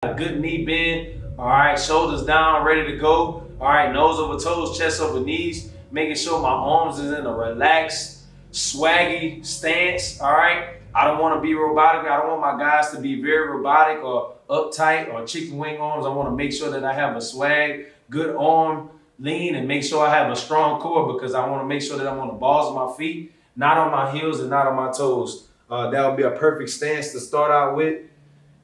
A good knee bend. All right, shoulders down, ready to go. All right, nose over toes, chest over knees, making sure my arms is in a relaxed, swaggy stance. All right, I don't want to be robotic. I don't want my guys to be very robotic or uptight or chicken wing arms. I want to make sure that I have a swag, good arm lean, and make sure I have a strong core, because I want to make sure that I'm on the balls of my feet, not on my heels and not on my toes. That would be a perfect stance to start out with.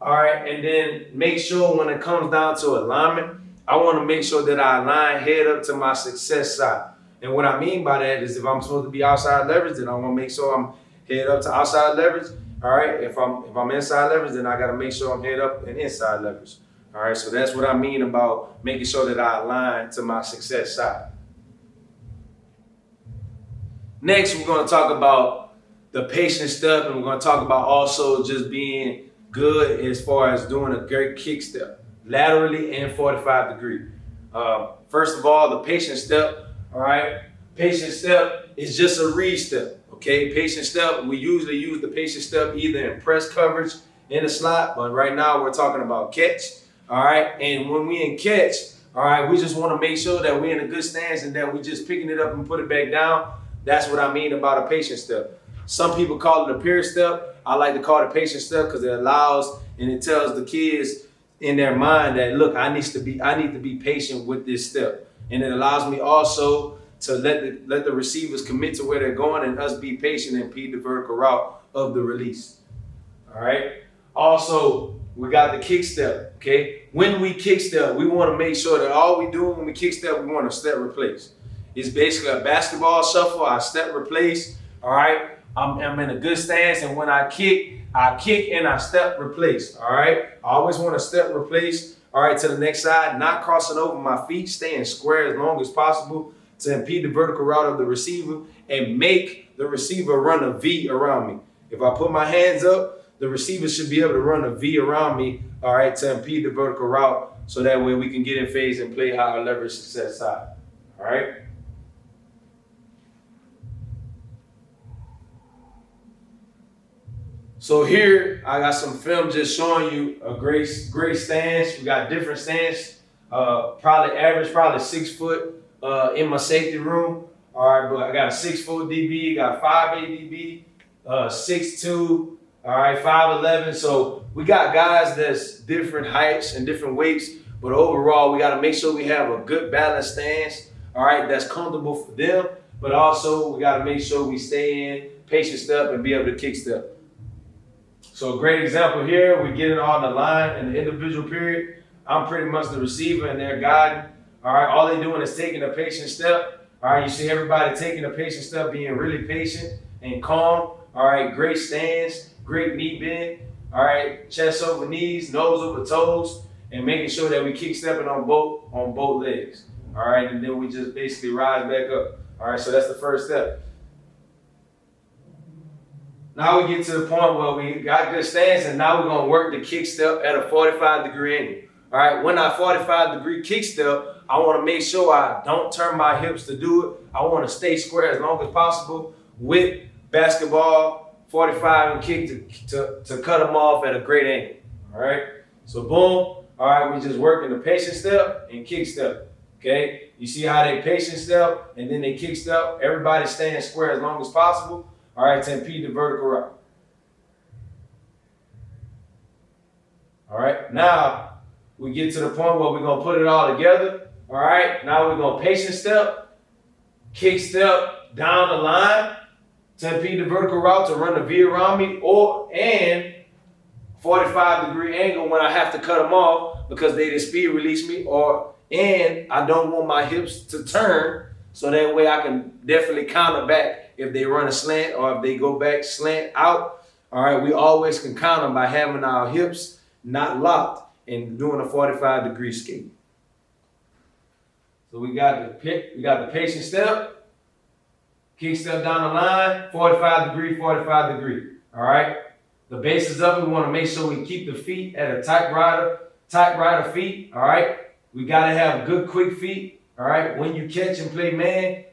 All right, and then make sure when it comes down to alignment, I want to make sure that I align head up to my success side. And what I mean by that is, if I'm supposed to be outside leverage, then I want to make sure I'm head up to outside leverage. All right, if I'm inside leverage, then I got to make sure I'm head up and inside leverage. All right, so that's what I mean about making sure that I align to my success side. Next, we're going to talk about the patient step, and we're going to talk about also just being good as far as doing a great kick step, laterally and 45 degree. First of all, the patient step, all right? Patient step is just a read step, okay? Patient step, we usually use the patient step either in press coverage, in the slot, but right now we're talking about catch, all right? And when we in catch, all right, we just want to make sure that we're in a good stance and that we just picking it up and put it back down. That's what I mean about a patient step. Some people call it a period step. I like to call it a patient step because it allows and it tells the kids in their mind that, look, I need to be patient with this step. And it allows me also to let the receivers commit to where they're going and us be patient and impede the vertical route of the release. All right. Also, we got the kick step. Okay. When we kick step, we want to make sure that all we do when we kick step, we want to step replace. It's basically a basketball shuffle. I step replace. All right. I'm in a good stance, and when I kick and I step replace. All right. I always want to step replace. All right, to the next side, not crossing over my feet, staying square as long as possible to impede the vertical route of the receiver and make the receiver run a V around me. If I put my hands up, the receiver should be able to run a V around me, all right, to impede the vertical route, so that way we can get in phase and play higher leverage success side. All right. So here, I got some film just showing you a great stance. We got different stance, probably 6 foot in my safety room. All right, but I got a 6 foot DB, got 5'8" DB, 6'2", all right, 5'11". So we got guys that's different heights and different weights, but overall, we got to make sure we have a good balanced stance, all right, that's comfortable for them, but also we got to make sure we stay in patient step and be able to kick step. So a great example here, we get it on the line in the individual period. I'm pretty much the receiver and they're guiding. All right, all they're doing is taking a patient step. All right, you see everybody taking a patient step, being really patient and calm. All right, great stance, great knee bend. All right, chest over knees, nose over toes, and making sure that we kick stepping on both legs. All right, and then we just basically rise back up. All right, so that's the first step. Now we get to the point where we got good stance, and now we're going to work the kick step at a 45-degree angle. All right, when I 45-degree kick step, I want to make sure I don't turn my hips to do it. I want to stay square as long as possible with basketball, 45 and kick to cut them off at a great angle. All right, so boom. All right, we just working the patient step and kick step. Okay, you see how they patient step and then they kick step. Everybody staying square as long as possible. All right, to impede the vertical route. All right, now we get to the point where we're going to put it all together. All right, now we're going to patient step, kick step down the line to impede the vertical route to run the V around me, and 45-degree angle when I have to cut them off because they didn't speed release me, and I don't want my hips to turn, so that way I can definitely counter back if they run a slant or if they go back slant out. All right, we always can counter by having our hips not locked and doing a 45-degree skate. So we got the patient step, kick step down the line, 45 degree. All right. The basis of it, we want to make sure we keep the feet at a tight rider feet. All right. We got to have good quick feet. All right. When you catch and play man,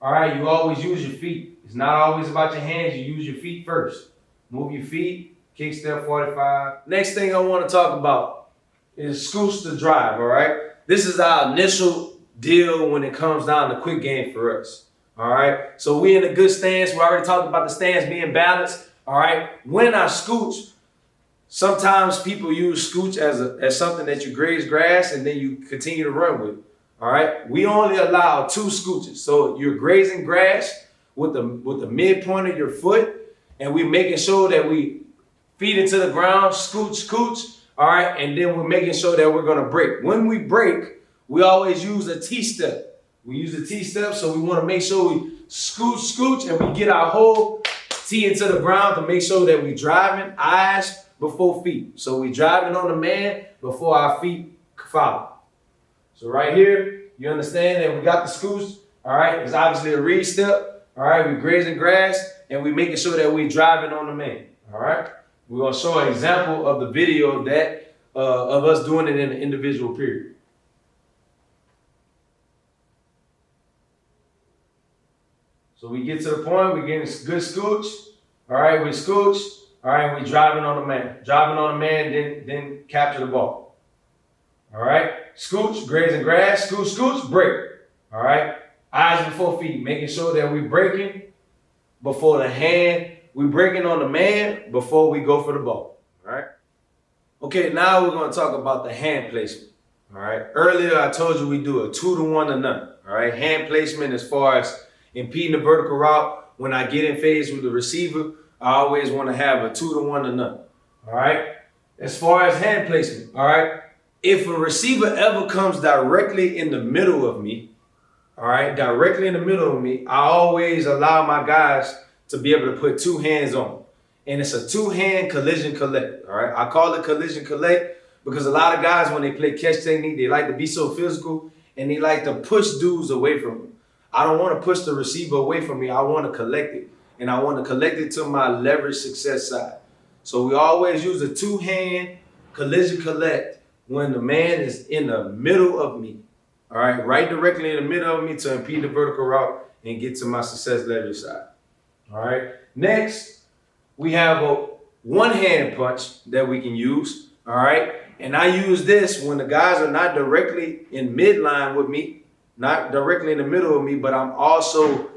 all right, you always use your feet. It's not always about your hands. You use your feet first. Move your feet, kick step 45. Next thing I want to talk about is Scooch the drive, all right? This is our initial deal when it comes down to quick game for us, all right? So we in a good stance. We already talked about the stance being balanced, all right? When I scooch, sometimes people use scooch as something that you graze grass and then you continue to run with. All right. We only allow 2 scooches. So you're grazing grass with the midpoint of your foot, and we're making sure that we feet into the ground, scooch, scooch. All right. And then we're making sure that we're gonna break. When we break, we always use a T-step. We use a T-step, so we want to make sure we scooch, scooch, and we get our whole T into the ground to make sure that we driving eyes before feet. So we driving on the man before our feet follow. So right here, you understand that we got the scooch, all right? It's obviously a reed step, all right? We're grazing grass, and we're making sure that we're driving on the man, all right? We're going to show an example of the video of that, of us doing it in an individual period. So we get to the point, we're getting good scooch, all right? We scooch, all right? We're driving on the man. Driving on the man, then capture the ball, all right? Scooch, grazing grass, scooch, scooch, break. All right? Eyes before feet, making sure that we're breaking before the hand. We're breaking on the man before we go for the ball. All right? Okay, now we're going to talk about the hand placement. All right? Earlier, I told you we do a 2-to-1 to none. All right? Hand placement as far as impeding the vertical route. When I get in phase with the receiver, I always want to have a 2-to-1 to none. All right? As far as hand placement, all right? If a receiver ever comes directly in the middle of me, all right, directly in the middle of me, I always allow my guys to be able to put 2 hands on. And it's a 2-hand collision collect, all right? I call it collision collect because a lot of guys, when they play catch technique, they like to be so physical and they like to push dudes away from them. I don't want to push the receiver away from me. I want to collect it. And I want to collect it to my leverage success side. So we always use a 2-hand collision collect when the man is in the middle of me, all right, right directly in the middle of me to impede the vertical route and get to my success leverage side, all right. Next, we have a 1-hand punch that we can use, all right, and I use this when the guys are not directly in midline with me, not directly in the middle of me, but I'm also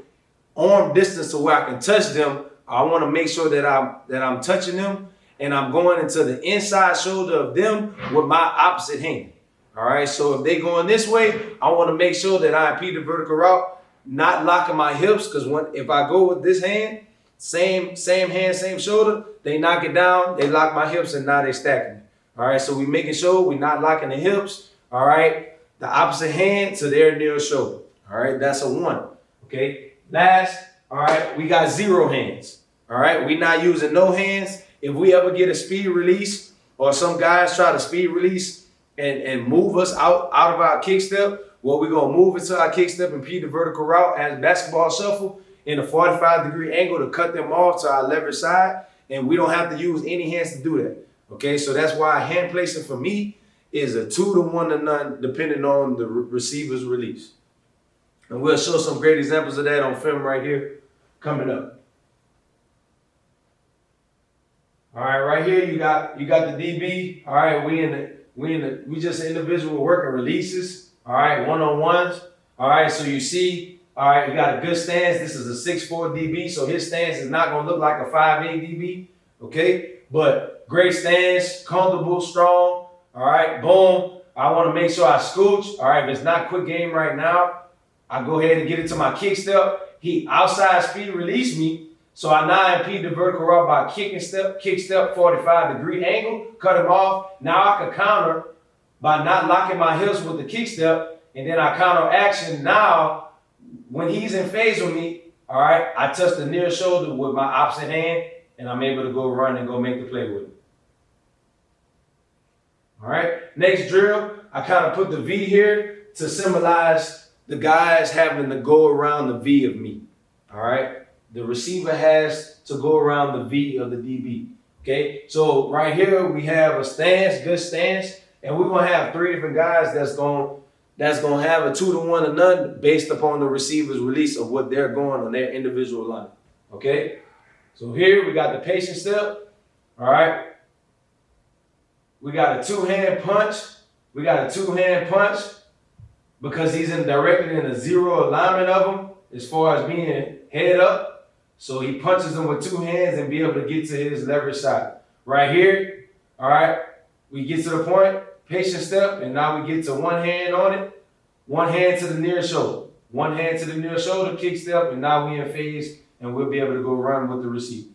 arm distance to where I can touch them. I want to make sure that I'm touching them. And I'm going into the inside shoulder of them with my opposite hand. All right, so if they going this way, I want to make sure that I impede the vertical route, not locking my hips, because if I go with this hand, same hand, same shoulder, they knock it down, they lock my hips, and now they stacking it. All right, so we making sure we're not locking the hips. All right, the opposite hand to their near shoulder. All right, that's a 1. Okay, last, all right, we got 0 hands. All right, we not using no hands. If we ever get a speed release or some guys try to speed release and move us out of our kick step, well, we're going to move into our kick step and impede the vertical route as basketball shuffle in a 45-degree angle to cut them off to our leverage side. And we don't have to use any hands to do that. Okay, so that's why hand placement for me is a 2-to-1 to none depending on the receiver's release. And we'll show some great examples of that on film right here coming up. All right, right here you got the DB. All right, we just individual working releases. All right, 1-on-1s. All right, so you see, all right, you got a good stance. This is a 6'4" DB, so his stance is not gonna look like a 5'8" DB. Okay, but great stance, comfortable, strong. All right, boom. I want to make sure I scooch. All right, if it's not quick game right now, I go ahead and get it to my kick step. He outside speed release me. So I now impede the vertical route by kick step, 45-degree angle, cut him off. Now I can counter by not locking my hips with the kick step, and then I counter action. Now, when he's in phase with me, all right, I touch the near shoulder with my opposite hand, and I'm able to go run and go make the play with it. All right, next drill, I kind of put the V here to symbolize the guys having to go around the V of me. All right. The receiver has to go around the V of the DB. Okay, so right here we have a stance, good stance, and we're gonna have 3 different guys that's gonna have a 2-to-1 to none based upon the receiver's release of what they're going on their individual line. Okay, so here we got the patient step. All right, We got a two-hand punch. We got a two-hand punch because he's directly in a zero alignment of him as far as being head up. So he punches him with two hands and be able to get to his leverage side. Right here, all right, we get to the point, patient step, and now we get to one hand on it, one hand to the near shoulder. One hand to the near shoulder, kick step, and now we in phase, and we'll be able to go run with the receiver.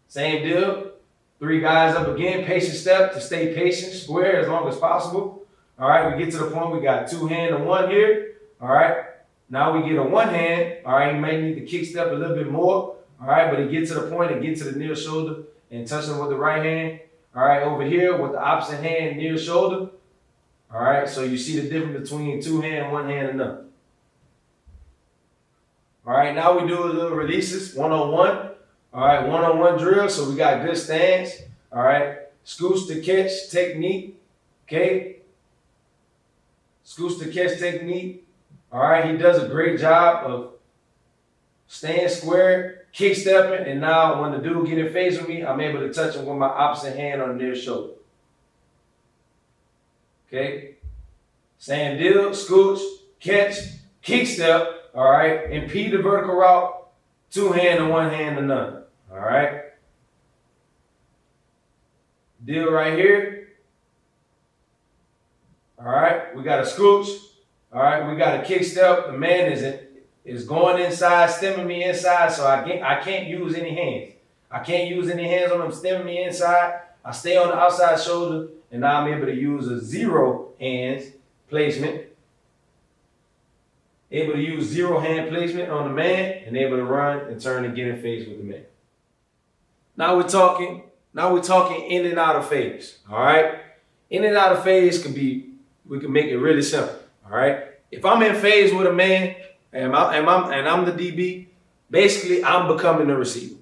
Same deal. 3 guys up again, patient step to stay patient, square as long as possible. All right, we get to the point, we got 2 hand and 1 here. All right, now we get a 1 hand. All right, you may need to kick step a little bit more. All right, but he gets to the point and get to the near shoulder and touch him with the right hand. All right, over here with the opposite hand, near shoulder. All right, so you see the difference between 2 hand, 1 hand, and none. All right, now we do a little releases, one-on-one. All right, one-on-one drill, so we got good stance. All right, scooch to catch technique, okay? Scooch to catch technique. All right, he does a great job of staying square, kick stepping, and now when the dude get in phase with me, I'm able to touch him with my opposite hand on the near shoulder. Okay, same deal, scooch, catch, kick step. All right, impede the vertical route, 2 hand and 1 hand and none. All right. Deal right here. All right, we got a scooch. All right, we got a kick step. The man is going inside, stemming me inside, so I can't use any hands. I can't use any hands on him stemming me inside. I stay on the outside shoulder, and now I'm able to use a 0 hands placement. Able to use 0 hand placement on the man and able to run and turn and get in phase with the man. Now we're talking in and out of phase. All right. In and out of phase we can make it really simple. All right. If I'm in phase with a man and I'm the DB, basically I'm becoming the receiver.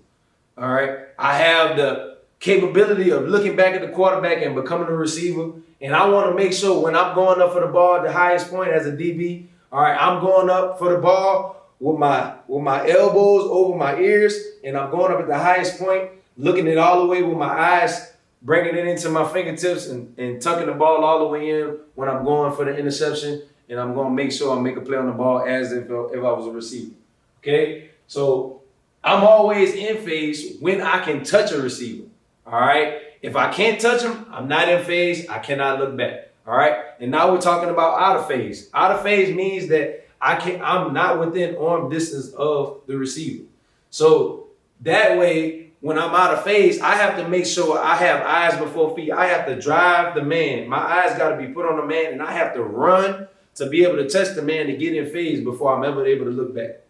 All right. I have the capability of looking back at the quarterback and becoming a receiver. And I want to make sure when I'm going up for the ball at the highest point as a DB, all right, I'm going up for the ball with my elbows over my ears, and I'm going up at the highest point, looking it all the way with my eyes, bringing it into my fingertips and tucking the ball all the way in when I'm going for the interception, and I'm going to make sure I make a play on the ball as if I was a receiver. Okay, so I'm always in phase when I can touch a receiver. All right, if I can't touch him, I'm not in phase. I cannot look back. All right, and now we're talking about out of phase. Out of phase means that I'm not within arm distance of the receiver. So that way, when I'm out of phase, I have to make sure I have eyes before feet. I have to drive the man. My eyes got to be put on the man, and I have to run to be able to touch the man to get in phase before I'm ever able to look back.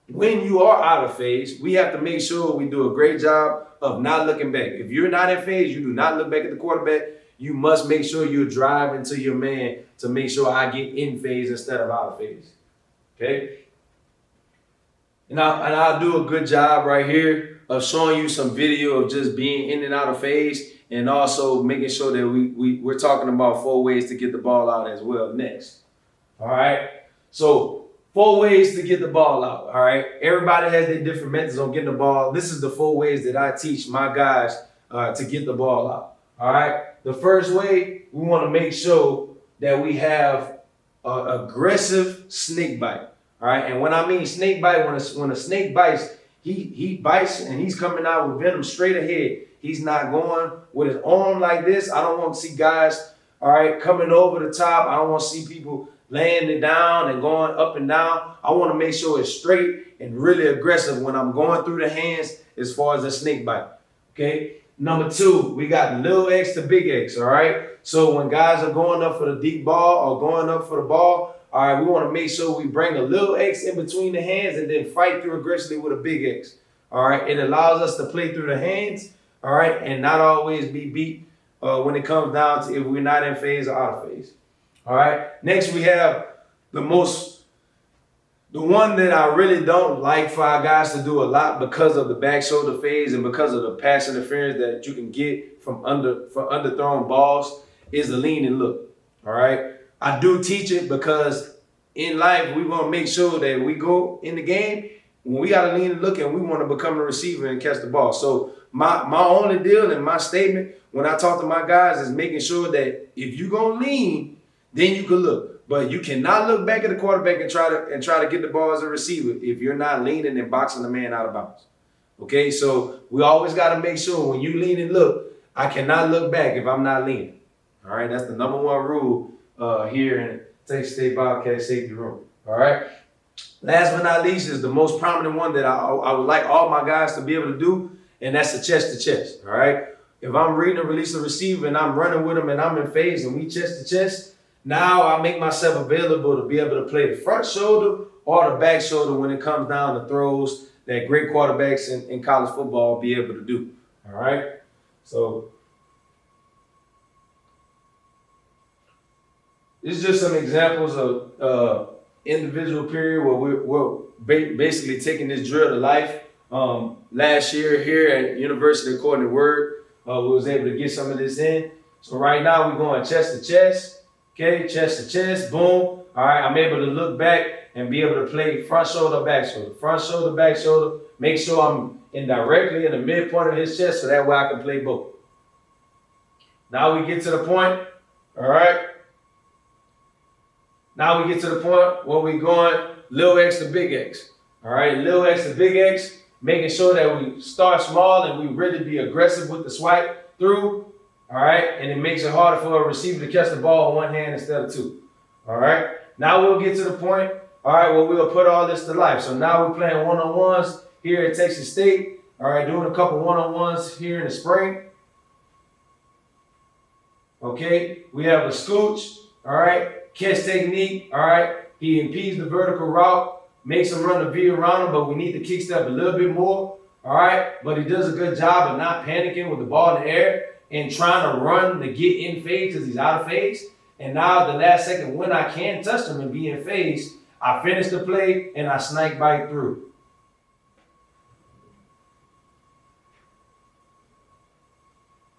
When you are out of phase, we have to make sure we do a great job of not looking back. If you're not in phase, you do not look back at the quarterback. You must make sure you're driving to your man to make sure I get in phase instead of out of phase. Okay? And I'll do a good job right here of showing you some video of just being in and out of phase, and also making sure that we're talking about 4 ways to get the ball out as well next. All right? So 4 ways to get the ball out. All right? Everybody has their different methods on getting the ball. This is the 4 ways that I teach my guys to get the ball out. All right? The first way, we want to make sure that we have an aggressive snake bite. All right, and when I mean snake bite, when a snake bites, he bites and he's coming out with venom straight ahead. He's not going with his arm like this. I don't want to see guys, all right, coming over the top. I don't want to see people laying it down and going up and down. I want to make sure it's straight and really aggressive when I'm going through the hands as far as a snake bite. Okay. Number 2, we got little X to big X, all right? So when guys are going up for the deep ball or going up for the ball, all right, we want to make sure we bring a little X in between the hands and then fight through aggressively with a big X, all right? It allows us to play through the hands, all right, and not always be beat when it comes down to if we're not in phase or out of phase, all right? Next, we have the one that I really don't like for our guys to do a lot because of the back shoulder phase and because of the pass interference that you can get from underthrown balls is the lean and look. All right. I do teach it because in life we want to make sure that we go in the game when we got to lean and look and we want to become a receiver and catch the ball. So My only deal and my statement when I talk to my guys is making sure that if you're gonna lean, then you can look. But you cannot look back at the quarterback and try to get the ball as a receiver if you're not leaning and boxing the man out of bounds. Okay, so we always got to make sure when you lean and look, I cannot look back if I'm not leaning. All right, that's the number one rule here in Texas State Bobcat safety room. All right. Last but not least is the most prominent one that I would like all my guys to be able to do, and that's the chest to chest. All right. If I'm reading a release of receiver and I'm running with them and I'm in phase and we chest to chest, now I make myself available to be able to play the front shoulder or the back shoulder when it comes down to throws that great quarterbacks in college football be able to do. All right. So this is just some examples of individual period where we're basically taking this drill to life. Last year here at University of Incarnate Word, we was able to get some of this in. So right now we're going chest to chest. Okay, chest to chest, boom. All right, I'm able to look back and be able to play front shoulder, back shoulder. Front shoulder, back shoulder. Make sure I'm directly in the midpoint of his chest so that way I can play both. Now we get to the point, all right? Now we get to the point where we're going little X to big X. All right, little X to big X, making sure that we start small and we really be aggressive with the swipe through. All right, and it makes it harder for a receiver to catch the ball with one hand instead of two. All right, now we'll get to the point, all right, where we'll put all this to life. So now we're playing one-on-ones here at Texas State. All right, doing a couple one-on-ones here in the spring. Okay, we have a Scooch, all right, catch technique, all right. He impedes the vertical route, makes him run the V around him, but we need to kickstep a little bit more, all right. But he does a good job of not panicking with the ball in the air and trying to run to get in phase because he's out of phase. And now the last second, when I can touch him and be in phase, I finish the play and I snake bite through.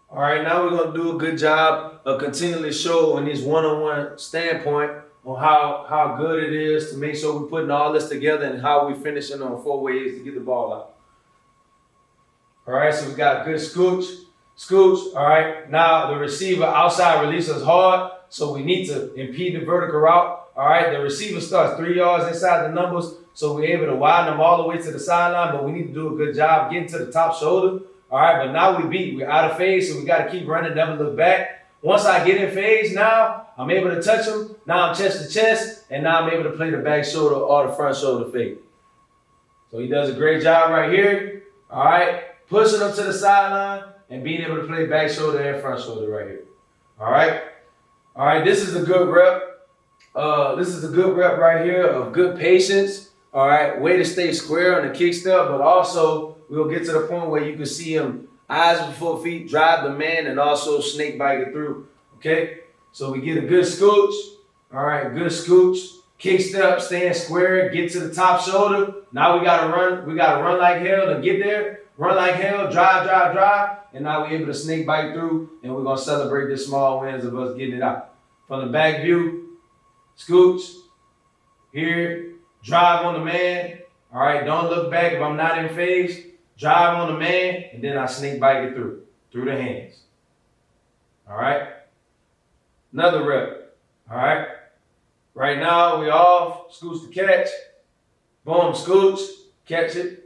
All right, now we're going to do a good job of continually showing this one-on-one standpoint on how good it is to make sure we're putting all this together and how we're finishing on 4 ways to get the ball out. All right, so we got good Scooch, all right. Now the receiver outside release is hard, so we need to impede the vertical route. All right, the receiver starts 3 yards inside the numbers, so we're able to widen them all the way to the sideline, but we need to do a good job getting to the top shoulder. All right, but now we're out of phase, so we got to keep running, never look back. Once I get in phase now, I'm able to touch him. Now I'm chest to chest, and now I'm able to play the back shoulder or the front shoulder fade. So he does a great job right here. All right, pushing him to the sideline and being able to play back shoulder and front shoulder right here. All right, this is a good rep. This is a good rep right here of good patience. All right, way to stay square on the kickstep, but also we'll get to the point where you can see him eyes before feet, drive the man, and also snake bite it through. Okay, so we get a good Scooch. All right, good Scooch. Kickstep, stand square, get to the top shoulder. Now we gotta run. We gotta run like hell to get there. Run like hell, drive, and now we're able to snake bite through, and we're gonna celebrate the small wins of us getting it out. From the back view, Scooch, here, drive on the man. All right, don't look back if I'm not in phase. Drive on the man, and then I snake bite it through the hands. All right, another rep. All right, right now we off, Scooch to catch. Boom, Scooch, catch it.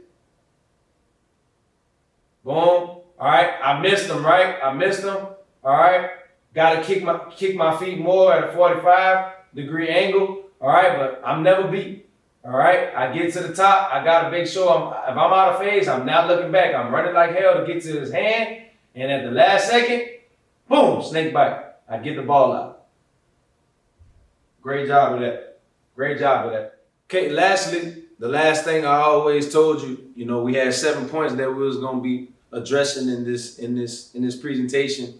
Boom. All right. I missed him, right? I missed him. All right. Got to kick my feet more at a 45-degree angle. All right. But I'm never beat. All right. I get to the top. I got to make sure if I'm out of phase, I'm not looking back. I'm running like hell to get to his hand. And at the last second, boom, snake bite. I get the ball out. Great job with that. Great job with that. Okay. Lastly, the last thing I always told you, we had 7 points that we was going to be addressing in this presentation.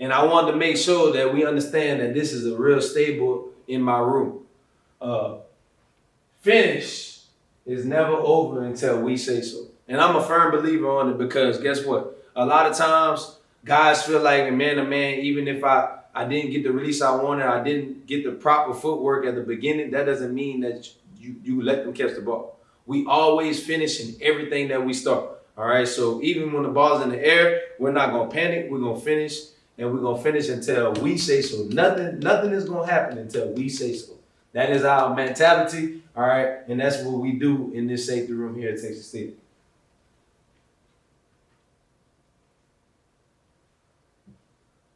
And I wanted to make sure that we understand that this is a real staple in my room. Finish is never over until we say so. And I'm a firm believer on it because guess what? A lot of times guys feel like man to man, even if I didn't get the release I wanted, I didn't get the proper footwork at the beginning, that doesn't mean that you let them catch the ball. We always finish in everything that we start. All right, so even when the ball's in the air, we're not gonna panic. We're gonna finish, and we're gonna finish until we say so. Nothing is gonna happen until we say so. That is our mentality. All right, and that's what we do in this safety room here at Texas State.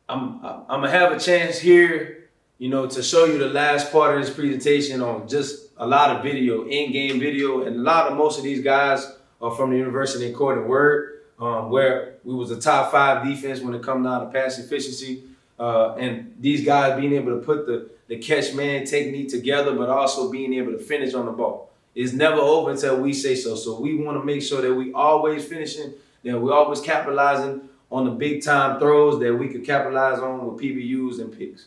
I'm gonna have a chance here, to show you the last part of this presentation on just a lot of video, in-game video, and most of these guys are from the University of Incarnate Word, where we was a top 5 defense when it comes down to pass efficiency, and these guys being able to put the catch man technique together, but also being able to finish on the ball. It's never over until we say so. So we want to make sure that we always finishing, that we always capitalizing on the big time throws that we could capitalize on with PBUs and picks.